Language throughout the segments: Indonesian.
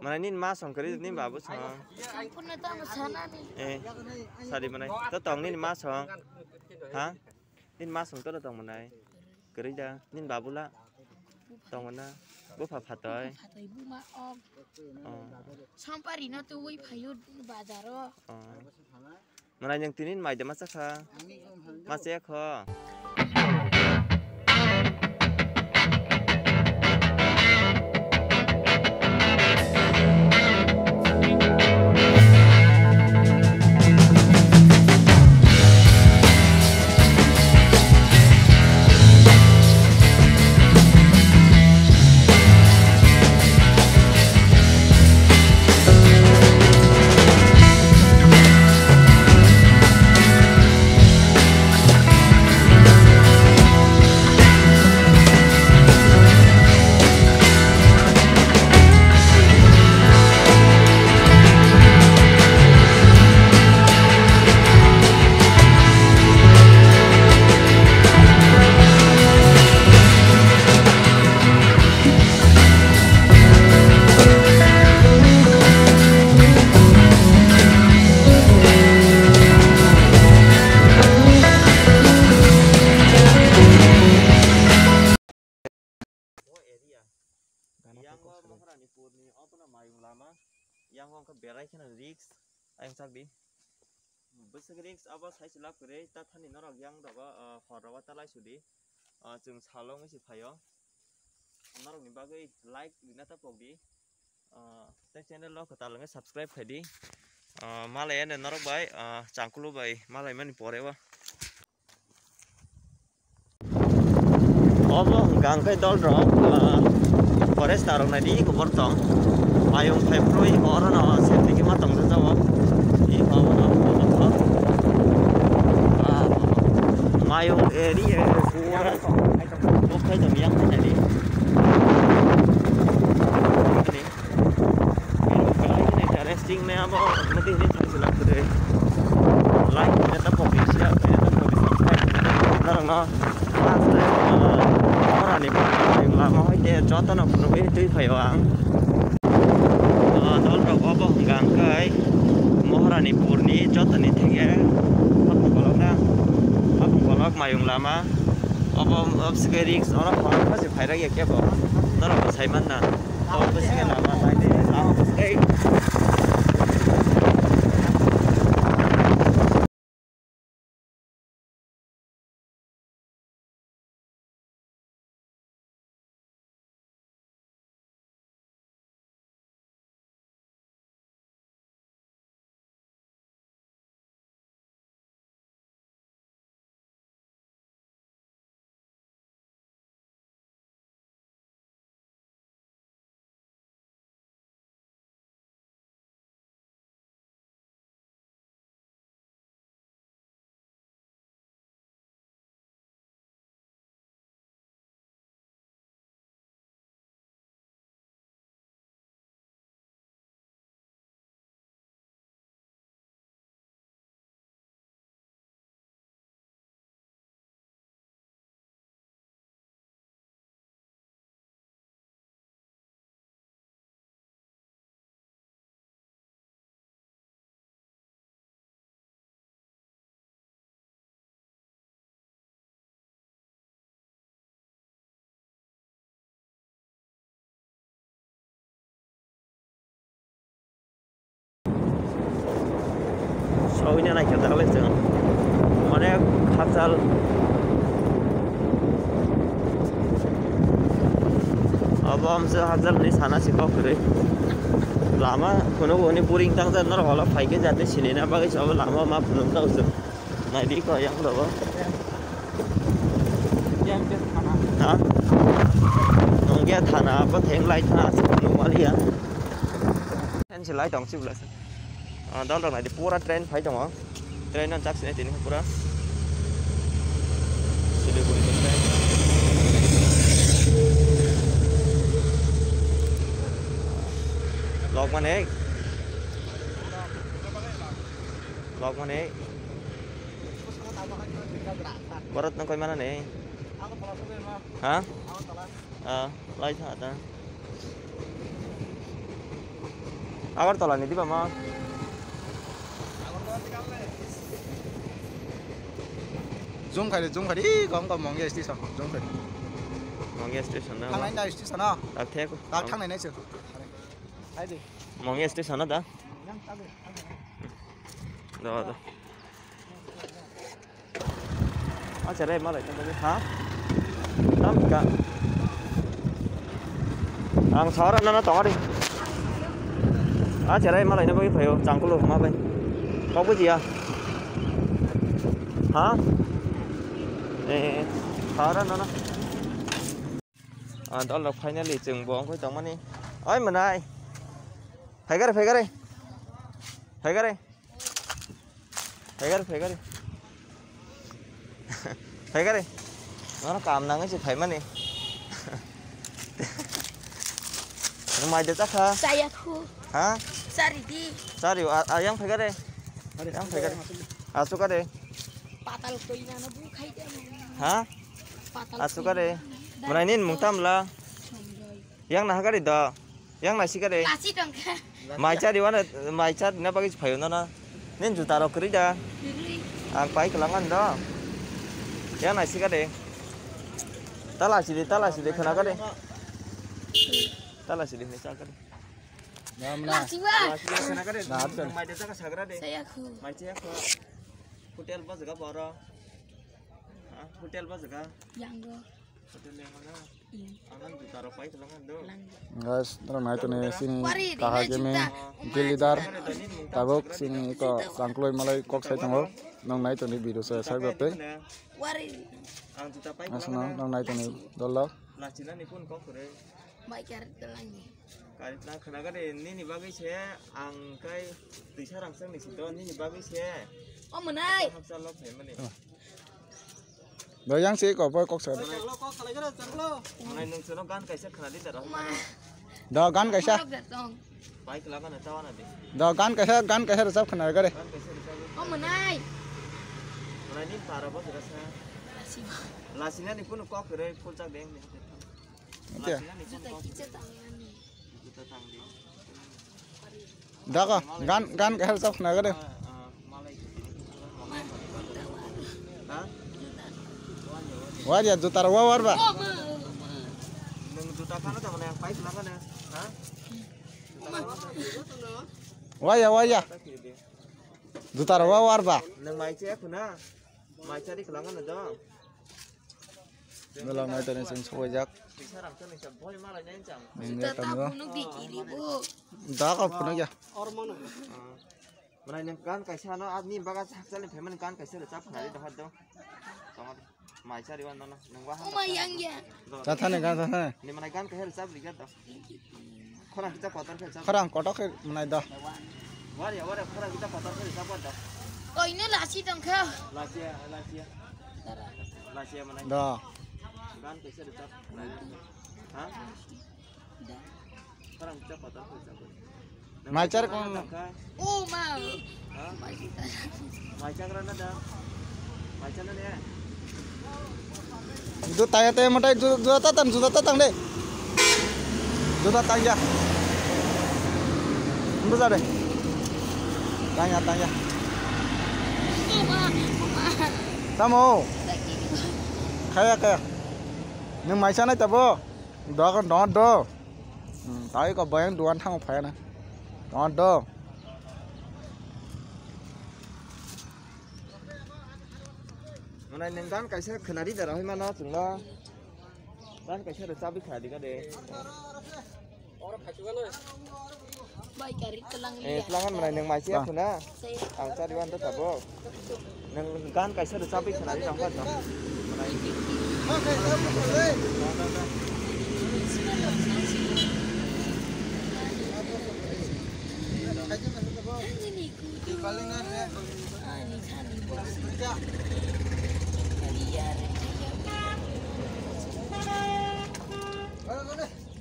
Mana nin mas song kari nin babu song. Sampun na ta masana ni. Sari mana? To tong nin mas song. Ha? Nin mas song to tong mana? Kari da nin babu la. Tong mana? Bu pha pha toy. Phatoi bu ma om. Sampari na tu wi phayo bazaro. Mana yang tinin mai de masak ha. Masak ha. Yang wong ke berai kena risk ayang sabi besok risk apa saya silap kere ta thani norok yang daga horawa talai sudi jeng salong isi phayo norok ni bagai like dina ta pogdi ta channel lo kata lenga subscribe phadi malai ene norok bai changkulu bai malai mani porewa obo gang kai dol ro forest tarong nadi ko bortong Mayung Februari orang nak sendiri kita matang saja wah. Ini apa nak apa? Mayung eri kuara. Bukan jam yang tadi. Ini. Kalau ini interesting ni apa? Nanti ini saya silap kere. Like ni tak boleh share, ni tak boleh subscribe. Orang nak orang ni mayung lama dia contoh nak perlu itu payung. Obo gang kai Maharani Purni jotani thege apung kolok mayung lama obo obskerix ora phone pasi phaira ge ke bo nara saiman na obo basiga lama laide lama ei Oh ini naik kereta kali jangan. Mana kapal? Apa amsa kapal ni sana sih kau kere. Lama, kono ini puring tang tang nara kalau pakai jatuh sini ni apa guys? Apa lama mah belum tahu sih. Nah di kau yang berapa? Yang ke tanah. Hah? Nonggia tanah apa? Tenglai tanah sebelum malia. Kan silai dong sih belas. Đó lần này thì pura train phải chồng hả? Train nó chắc sẽ tiến pura. Siliguri train. Log mana? Log mana? Barat nang kau mana nih? Hah? Lai thả ta. Agar tola ni di ba ma? Zoom khai có mong nghe station zoom khai Mongye station na. thang này đây station à Tak thek. ta thang này này chứ ai đi Mongye station na da. nhang ta đi Da. Chere ma lại tao ha. Tam ka. Ang sara na to đi. Chere ma lại nó phải chẳng có luôn mà bên. Có cái gì à? Hả? Sara nó. Đó là finally chừng bọn cái tông này. Ơi mình ơi. Phải cái đi. Phải cái đi. Nó cảm năng cái gì phải mà nè. Nó mai được chắc ha. Saya thu. Hả? Sari di. Sari yang phải cái đi. Yang phải cái đi. Suka đi. Patal ko ina na bukai dia. Hả? Patal. Suka đi. Mana ini mungtam lah. Yang nah cái đi đó. Yang nasi cái đi. Nasi dong ka. Mai cha di mana? Mai cha na bagi phải nó. Nên chúng ta đâu kiri dah. Ang pai kelangan dah. Yang nasi cái đi. Tala sini kena cái đi. Tala sini misal cái đi. Nasi wah. Nasi kena cái đi. Mai dia tak sagara đi. Saya khu. Mai cha aku. Hotel pas jaga bora. Hotel pas jaga. Yang go. Hotel yang mana? Angan juta rupiah kelangan do. guys terus naik tuh nih sini kahak game gilidar tabok sini kok sangkloi malai kok saya tunggu nong naik tuh nih biru saya berapa Wari. Ang juta pai mas nong naik tuh nih dollar Lacina ni pun kok kere. Mai kar telangi. Kalit na kena kade ni bagi saya ang kai tisha rangsang ni situ ni bagi saya. Oh menai. Haksa lok saya mani. đó yang sih kok kok saya Mana nung sono kan kaisa kena di darah. đó gan kaisa Pai kelangan na tawa na di. đó gan kaisa resep kena cái đấy Kan kaisa di. Oh menai. Mana ni tara bos rasa. Nasi. Lasina ni pun kok kere puncak deng ni. Iya. Lasina ni pun Juta kok kita tangan ni. juta tang di. đó kok gan kaisa resep kena cái đấy Malai. Ha? wah dia juta war ba Oh Nung juta kana ta mana yang pai kelangan na. Ha? wah ya juta war ba Nang mai che kuna. Mai che di kelangan ada. dalam naik tuh nih sing sojak Tisha rangsang ni saboi malai nyancang. ini Juta kamu tabu nuk di kiri bu. đó kok penuh ya Mana yang kan kaisa no admi bagas haksa ni payment kan kaisa le chap khari dapat do. Tong mai cha di wan no nang wa. Oh mayang ya. sana Ni mana kan kaisa le chap lihat do. Khorang kita kotor ke chap. khorang kotok menai dah War khorang kita kotor ke chap do. Oh ini nasi dong ka. Lasia. Dara. Lasia mana dah kan kaisa le chap. Ha? Khorang kita kotor ke chap. mai car kon Oh mau. Ha? Mai cha kerana dah. Mai cha na ya. itu tanya motai juta tatang deh juta tang ya besar deh tanya Oh ma. kamu Lagi. kayak nhưng mai sao này tập vô đó còn đó đô tới có bán đồ ăn thang phải nè đó đô Mana yang kan kaisa kena di darah mana cuma. Kan kaisa le chap khari ka de. Baik kari telang Telangan mana yang mai sia kuna. Saya Ang sa di wan ta tabo. Nang kan kaisa le chap kena di dangkat no. Mana ini? ini kudu. Ani kan bos. Kalian.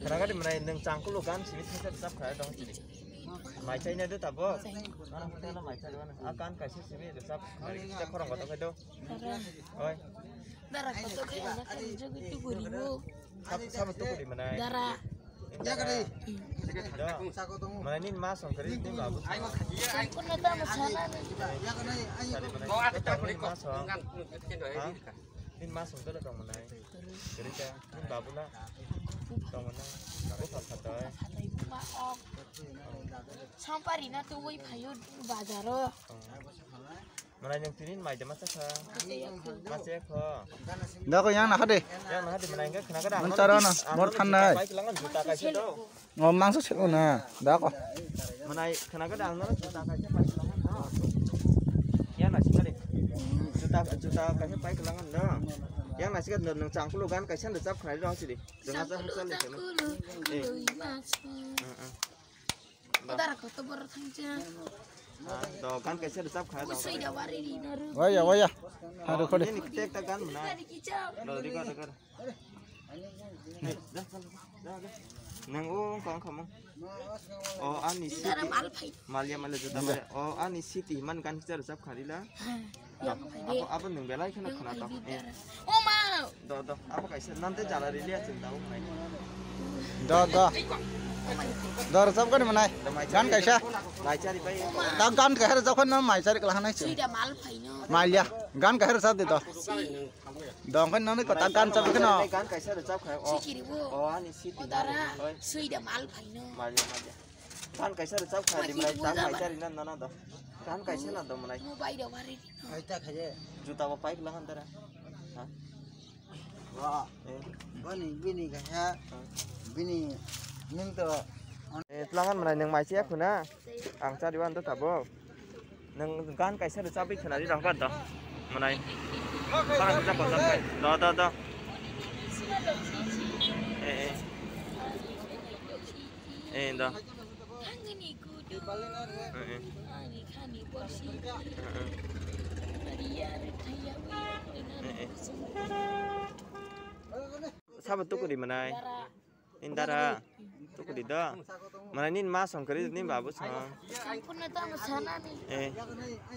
Kadang-kadang di mana yang cangkul kan sini kita tetap kaya dong sini. Mai chai ne do tabo. Mana kita mai chai mana? Akan kaisa sini tetap kita korang kotak itu. Oi. Darah kotor kayak anak kan juga itu 2000. Sama tu di mana? Darah Mana nin mas on kari nin babu. Sampurna tamu sana nih. Nin mas on kari dong mana. Kari ka nin babu lah. Dong mana. Babu patay. Sampari na tuh woi payo bazaro. Mana yang tinin mai jam masa ka. Masih ka. dah ko yang nak deh Yang nah di mana enggak kena kadang. mencari na bor thanai Baik langan juta kasih do. ngomang sih na dah ko Mana kena kadang nah juta kasih baik langan do. Yang nasi kali. Juta kasih baik langan do. Yang nasi kan nang cangkul kan kasih anda cap kena do sih di. Dengan saya hasil ni kena. Udah aku tuh baru tangja. Do kan kasih anda cap kena do. Usai dawari di naru. waya haru ko deh Ini kita kan mana. Dari kicau. Do di kau dekat. Nih, dah. Nang kong kamu. Oh ani Dari siti. malpai. Malia juta malia. Oh ani siti man kan kita cap kena lah. Ya, Apa nang belai kena kena tak. oh mau. Do. Apa kasih nanti jalan lihat tahu mana. dah resep kan mana gan kaisa Mai cari bayi. dah gan kahar jokon na mai cari kelah nai Sudah malpai no. malia gan kahar sab dito dong kan nani ko gan sab kan Kan kasih ada cap kena. Sikiri bu. Oh ani siti. Udara. Sudah malpai no. Malia. Kan kasih ada cap kena di mana mai cari nana do. Kan kasih nana do mana. Mau bayi dawari. Juta apa baik lah antara. Hah? Wah, bini kaya bini minta Telangan mana yang mai siap kuna. Ang cari wan tu tabo. Nang kan kasih ada cap kena di dalam do. Mana? Kan kita kau sampai. Do. Do. Hangini kudu. Ani kani porsi. Sahabat tuku di mana? Indara. Tuku di dah. Mana nin mas on kari nin babu song. Sampurna tamu sana nih.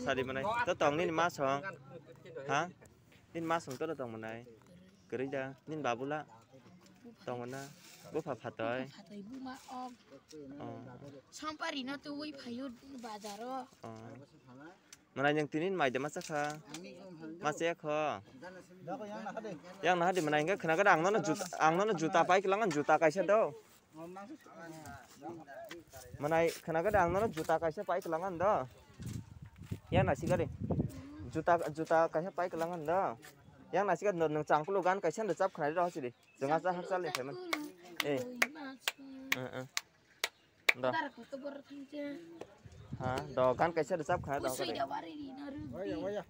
Sadi mana? Totong nin mas song. Hah? Nin mas song totong mana? Kari dah. Nin babu lah. Tong mana? Bu patay. Patay bu maok. Sampari na tuh woi payo bazaro. Mana yang tinin mai jam masa ka. Masih ka. dah ko yang nak deh Yang nah di mana enggak kena kadang angno juta baik langan juta kasih do. Mana kena kadang angno juta kasih baik langan do. Yang nasi kali. Juta kasih baik langan do. Yang nasi kan nang cangkul kan kasih anda cap kena do sih di. Jangan sah hasil ni teman. Do. Udah aku tuh baru tangja. Hah, do kan kasih ada cap kena do. Usai dawari di naru. waya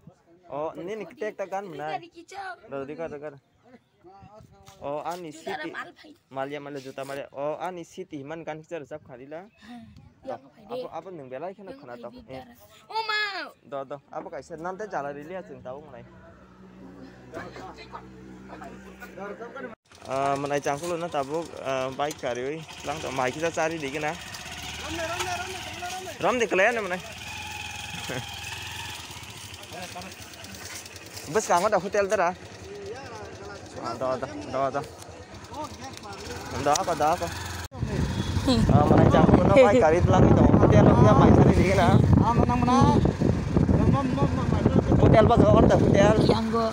Oh, ini kita kan mana? Dari kicau. Do di dekat. Oh, ani Dari siti. malpai. Malia juta malia. Oh, ani siti man kan kita ada cap kena lah. Ya, Apa nang belai kena kena tak. oh mau. Do. Apa kasih nanti jalan lihat tahu mana. Mana cangkul na tabuk baik kari, lang tu mai kita cari di mana? Ram di kalian mana? Bus kang ada hotel tu dah. Do apa? Mana cangkul na baik kari lang itu hotel dia mai cari di mana? mana Hotel pas orang tu hotel. Yang go.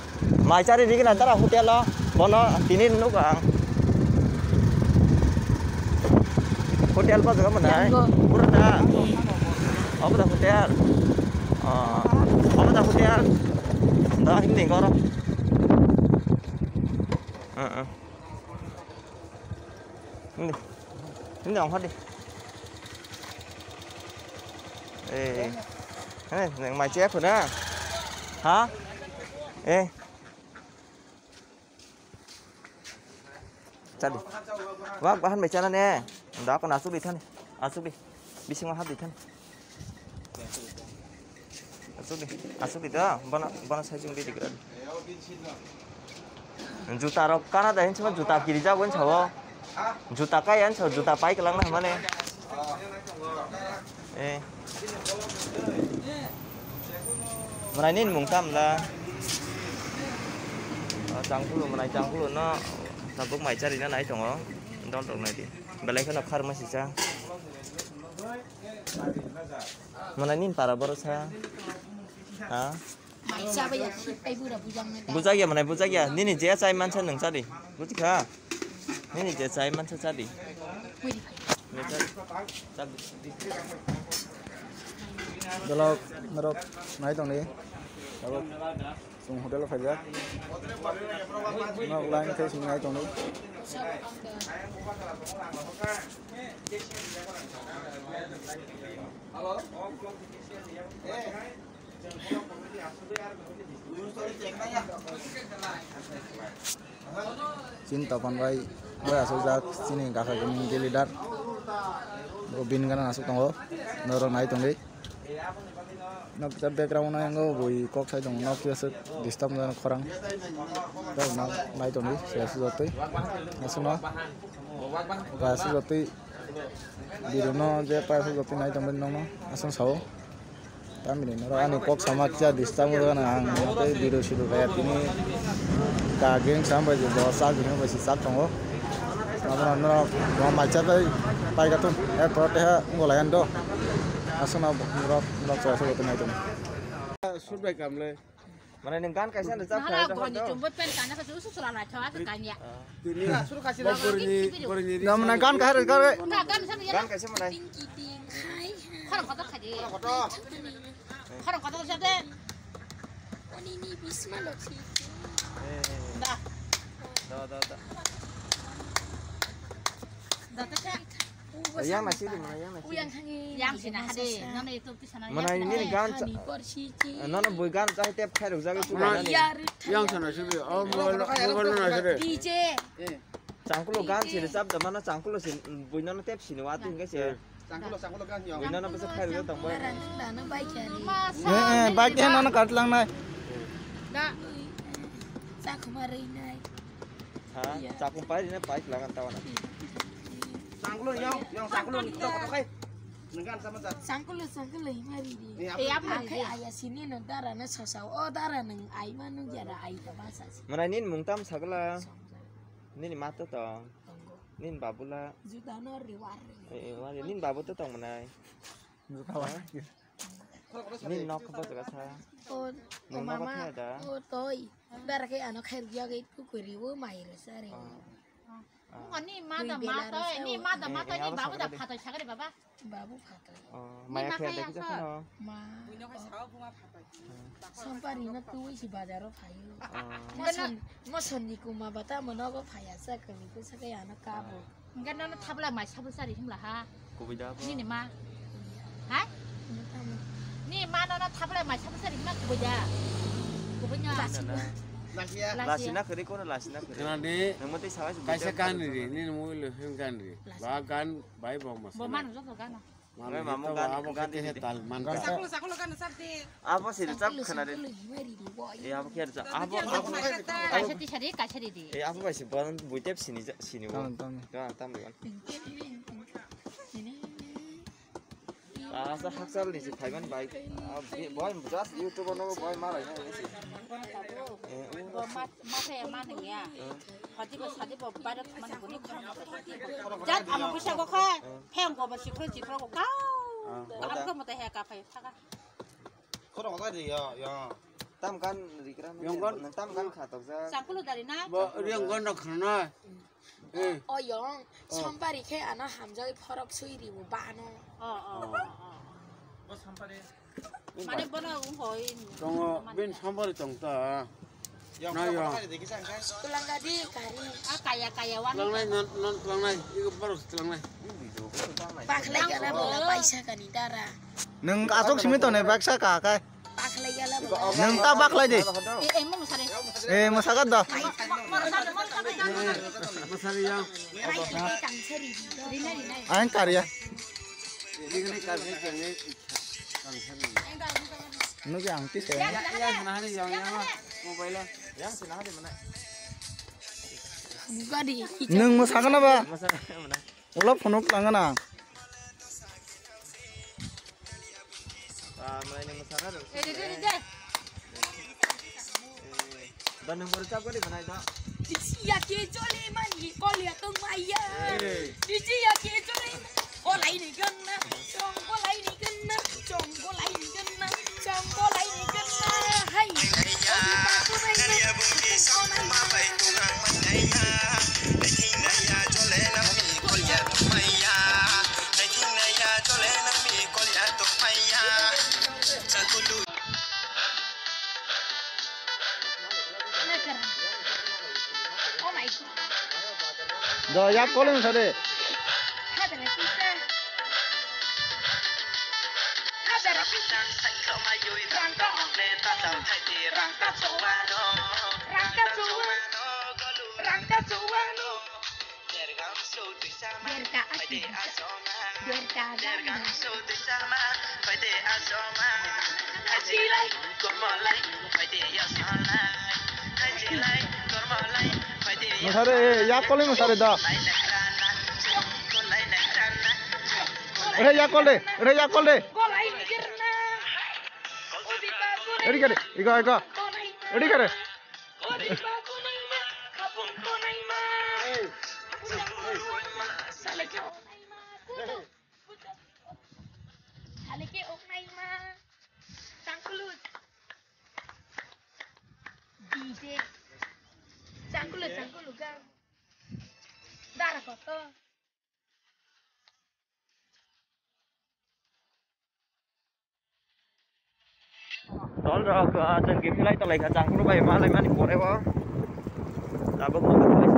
Mai cari di mana? Tara hotel lah. Bono tinin nu kang. Hotel pas ke mana? Purna. Apa dah hotel? Apa dah hotel? Dah ini kau orang. Ini orang hot deh. Yang mai chef rồi đó. Hả? Chặt đi. Vâng, bạn mày chặt nè. Đó con asup đi thân. Asup đi. Đi xem hấp đi thân. Asup đi đó. Bọn sai chung đi được. Juta ro kana da hin chama juta kiri ja gon chawo. Juta ka yan chaw juta pai ka lang na mane. Mana ini mungkam lah. Cangkul, mana cangkul no. Tabuk mai cari na nai chongo. Don tok nai di. Balai kana khar masih sa. Mana nin para borosa. Ha? Maisa ba ya ai bu da bujang na. Bujagya mana bujagya. Nini je chai mancha nang chadi. Bujika. Nini je chai mancha chadi. Dalok narok nai tong ni. Tabuk sung hotel phải ra. Nó lang cái sung nai tong ni. Sin tapan vai vai asojak sini kakak community leader Robin kana asuk tongo noro nai tongi nok ta background na ngo boi kok sai tong nok yas disturb na khorang ta na nai tongi sia su jotoi asuna pa su jotoi birono je pa su jotoi nai tong no asun sao kami ni noro ani kok sama kya disturb na ang te biro siru kaya tini kageng sampai je dosa gini basi sak tongo Apa nora mau macet tadi pai katun proteha ngolayan do asuna nora saya sebut itu Sudah kamle. Mana ning kan kaisa na chap Nah, khai gua ni da. jumpa pen kana ka susu sulala chawa ka kanya. Ini suruh kasih laporan nam na kan kahar kar Nah, kan sama ya. Kan kaisa mana? Khorong kota khadi. Khorong kota sa de. Ini bisma loh sih. Dah. Da. Dah ta cha. Yang nasi di mana yang nasi? Uyang hangi. Yang sina hade. Nana itu pisana. Mana ini kan nana boi kan chai tep khai ruk jaga chu mana ni. Yang sana sih. Oh, mau nasi. DJ. Changkulo gan sini chap da mana changkulo sin boi nana tep sini wa tin ga se. Sangkulo kan yang. Boi nana bisa khai ruk tang boi. Dana baik cari. baik dia nana kat lang nai Dah. Saya kemarin naik. Ha? Chakung pai ni pai langan tawana. Sangkulo yang sangkulo kai. Dengan sama tak. Sangkul mari di. Apa Kayak ayah sini nentara na sasau. Oh dara neng ai manu jara ai tabasa sih. Mana nin mungtam sagala. Nin mato to. Nin babula. Juta no riwar. Wali nin babu to tong manai. Nin nok ba jaga sa. Oh Nung mama. nakapaya da. Oh toy. Dara kayak anak hair jaga itu kuriwo mai resare. Ni mata ni babu dah patah cakap baba. Babu pakai. Maya kaya da kita no. Ma. Sampari na tuwi si badaro payo. Mason di kuma bata monogo paya sa kami ko sa kaya anak kabo. Enggak nana tabla mai sabu sari himlah ha. Kubida ba. Ni ma. Ha? Ni ma nana tabla mai sabu sari himlah kubuja. Kubunya. Lasina kiri ko na lasina kiri. Kenapa Nang mati sawa su. Kaisa kan ini mau leheng kan ri. Bagan baik bang mas. Boman udah kan. Ngai mamu gan Ini tal mantap. Apa sih cap kana de. Apa kaya cap. Apa Kasih di. apa ba si bon buitep sini wa. tam Tam kan. Asa haksal ni si Thaiman baik. Boy just YouTube no boy malai na ni si. Masa yang mana ya? Hati ko sadi bo barat man buni kham. Jat ama bisa ko kha. Pheng ko ba sikro ko ka. Am ko mata he ka phai thaka. Kurang apa dia ya? Tam kan rikram. Tam kan khatok ja. Sangkulu dari na. Yang kan nak kena. Oh yang sampari kayak anak hamzah porok sui ribu bano. Mana bona hoi. Tunggu, bin sambar tungta. Nah ya. Tulang gadi kari. Kaya wan. Tulang lain, itu baru tulang lain. Pak lagi ala bola paisa kanidara. nang asuk simi to ne baksa ka kai Pak lagi ala bola. nang tabak lagi Emang masare. masakat dah Masari yang. Kang seri. aing karya Ini kan ini. nu ki angtis ya Yang mobile. Yang sina de mana. Buka di. nang masakan apa Masa mana. ulap phonok langana Mulai ni masakan. Dede. Bandung baru cap ko di mana itu? ya ke chole mani ko le tung maya di ji ya ke chole ko lai ni gan na chong ko lai ni gan na chong ko lai ni gan na chong ko lai ni gan na hai ya bungi sama bai tungang manaya dai na ya chole na mi ko ya tung maya dai na ya chole na mi ko ya tung maya chakulu oh my god 너 약 걸리면 잘해. 하더라 진짜 하더라 진짜 랑까 랑까 좋아노 랑까 좋아노 랑까 좋아노 derga sama pade asoma hajilai kormolai pade yasalai hajilai kormolai pade 너 잘해. 약 걸리면 잘해 다. 그래 약 걸래. 그래 약 걸래. golai mikirna odipa 어디 가래. 이거. 어디 가래. odipa konaima kapun konaima saleke onaima saleke onaima sangkulut DJ sangkulut kan darah kotor đó là chân kiếm cái lấy tao lấy cả trắng lúc này mà lấy mà đi một đấy quá là bốc một cái